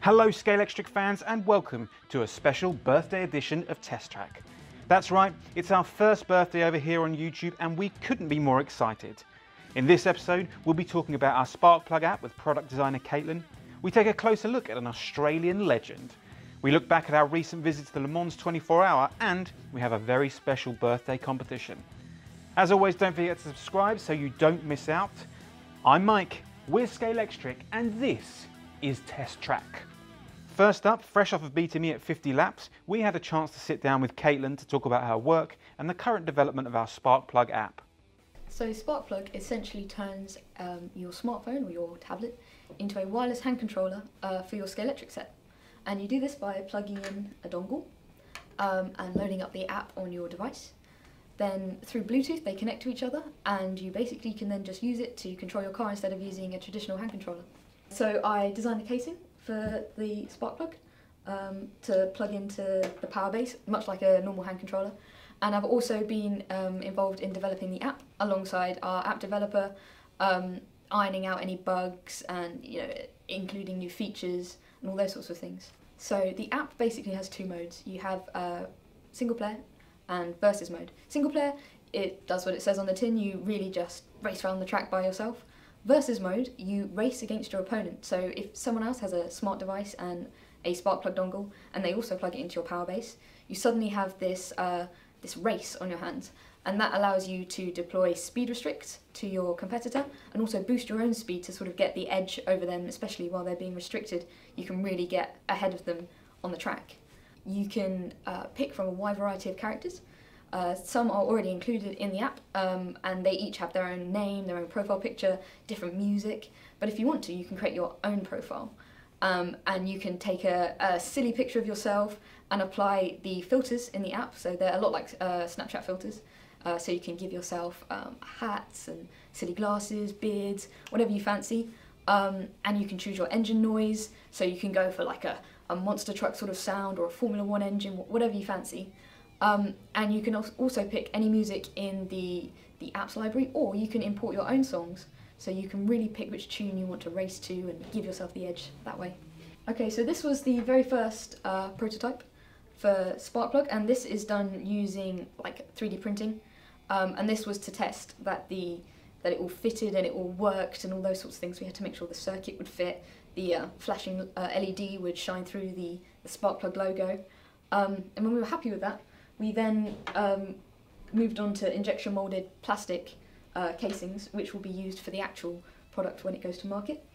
Hello Scalextric fans and welcome to a special birthday edition of Test Track. That's right, it's our first birthday over here on YouTube and we couldn't be more excited. In this episode we'll be talking about our Sparkplug app with product designer Caitlin. We take a closer look at an Australian legend. We look back at our recent visit to the Le Mans 24 Hour and we have a very special birthday competition. As always, don't forget to subscribe so you don't miss out. I'm Mike, we're Scalextric and this is Test Track. First up, fresh off of beating me at 50 laps, we had a chance to sit down with Caitlin to talk about her work and the current development of our Sparkplug app. So Sparkplug essentially turns your smartphone or your tablet into a wireless hand controller for your Scalextric set. And you do this by plugging in a dongle and loading up the app on your device. Then through Bluetooth they connect to each other and you basically can then just use it to control your car instead of using a traditional hand controller. So I designed the casing for the Sparkplug to plug into the power base, much like a normal hand controller. And I've also been involved in developing the app alongside our app developer, ironing out any bugs and including new features and all those sorts of things. So the app basically has two modes. You have single player and versus mode. Single player, it does what it says on the tin, you really just race around the track by yourself. Versus mode, you race against your opponent. So if someone else has a smart device and a Sparkplug dongle and they also plug it into your power base, you suddenly have this this race on your hands, and that allows you to deploy speed restricts to your competitor and also boost your own speed to sort of get the edge over them, especially while they're being restricted. You can really get ahead of them on the track. You can pick from a wide variety of characters. Some are already included in the app and they each have their own name, their own profile picture, different music, but if you want to you can create your own profile and you can take a silly picture of yourself and apply the filters in the app, so they're a lot like Snapchat filters, so you can give yourself hats and silly glasses, beards, whatever you fancy, and you can choose your engine noise, so you can go for like a monster truck sort of sound or a Formula 1 engine, whatever you fancy. And you can also pick any music in the app's library, or you can import your own songs, so you can really pick which tune you want to race to and give yourself the edge that way. Okay, so this was the very first prototype for Sparkplug, and this is done using like 3D printing, and this was to test that it all fitted and it all worked and all those sorts of things. We had to make sure the circuit would fit, the flashing LED would shine through the Sparkplug logo, and when we were happy with that, we then moved on to injection moulded plastic casings, which will be used for the actual product when it goes to market.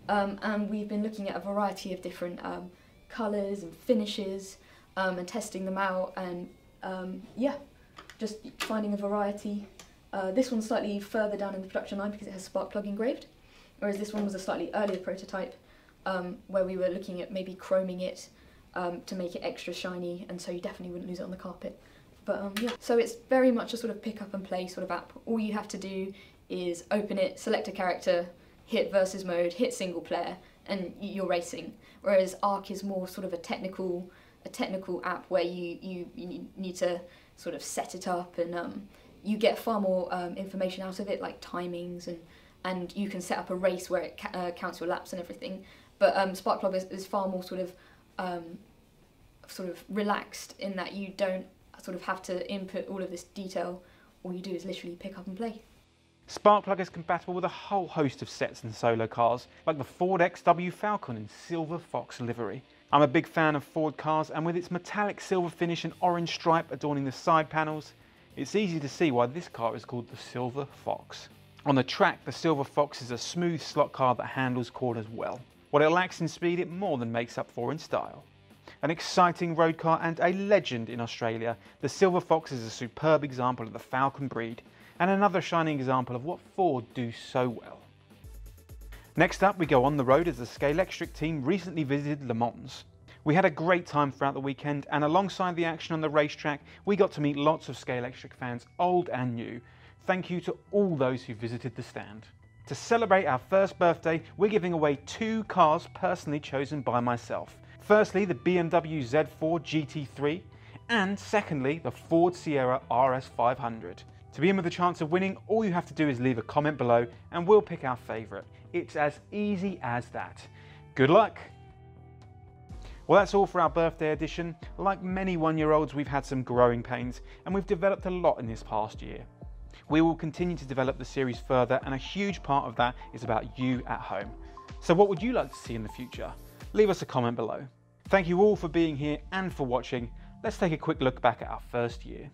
And we've been looking at a variety of different colours and finishes and testing them out, and yeah, just finding a variety. This one's slightly further down in the production line because it has Sparkplug engraved, whereas this one was a slightly earlier prototype where we were looking at maybe chroming it to make it extra shiny, and so you definitely wouldn't lose it on the carpet. But yeah, so it's very much a sort of pick up and play sort of app. All you have to do is open it, select a character, hit versus mode, hit single player, and you're racing. Whereas Arc is more sort of a technical app where you need to sort of set it up, and you get far more information out of it, like timings, and you can set up a race where it counts your laps and everything. But Sparkplug is far more sort of relaxed in that you don't sort of have to input all of this detail. All you do is literally pick up and play. Sparkplug is compatible with a whole host of sets and solo cars, like the Ford XW Falcon in Silver Fox livery. I'm a big fan of Ford cars, and with its metallic silver finish and orange stripe adorning the side panels, it's easy to see why this car is called the Silver Fox. On the track, the Silver Fox is a smooth slot car that handles corners well. What it lacks in speed, it more than makes up for in style. An exciting road car and a legend in Australia, the Silver Fox is a superb example of the Falcon breed, and another shining example of what Ford do so well. Next up, we go on the road as the Scalextric team recently visited Le Mans. We had a great time throughout the weekend, and alongside the action on the racetrack, we got to meet lots of Scalextric fans, old and new. Thank you to all those who visited the stand. To celebrate our first birthday, we're giving away 2 cars personally chosen by myself. Firstly, the BMW Z4 GT3, and secondly, the Ford Sierra RS 500. To be in with a chance of winning, all you have to do is leave a comment below and we'll pick our favourite. It's as easy as that. Good luck! Well, that's all for our birthday edition. Like many one-year-olds, we've had some growing pains, and we've developed a lot in this past year. We will continue to develop the series further, and a huge part of that is about you at home. So what would you like to see in the future? Leave us a comment below. Thank you all for being here and for watching. Let's take a quick look back at our first year.